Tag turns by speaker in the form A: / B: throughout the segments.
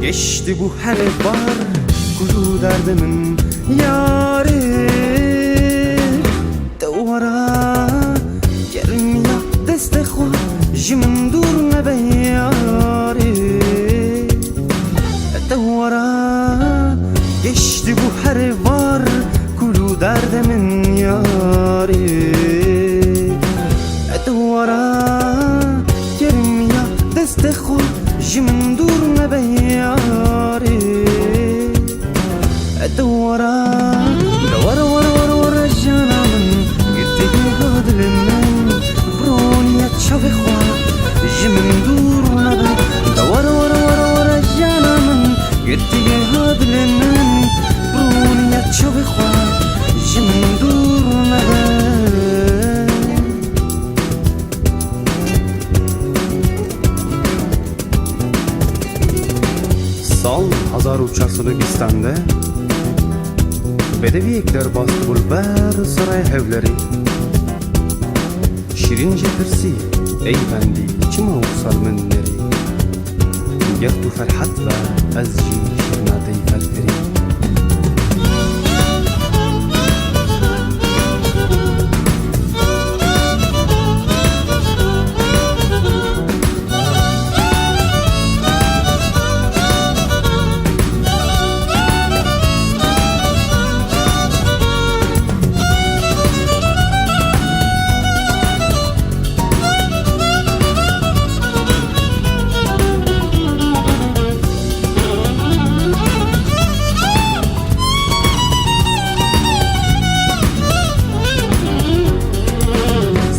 A: geçti bu her var kuyu derdimin yarê dewara Germiya destê xwe ji min dûr nebe yarê dewara geçti bu her var kuyu derdimin yarê dewara Germiya destê xwe ji min dûr nebe yarê dewara dewara jana min girtîgeha dilê min roniya çavê xwe ji min dûr nebe dewara jana min girtîgeha dilê min roniya çavê xwe ji min dûr nebe Sal 1400 bîstan'de bedewiyek derbas bulber Qesra Hewlêrê Şîrîn pirsî ey bendî çima wsal min nerê ger tu ferhat ve ez jî şîrîna dey ferferî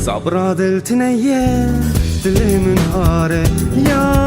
A: Sabra deltineye dilimin hare ya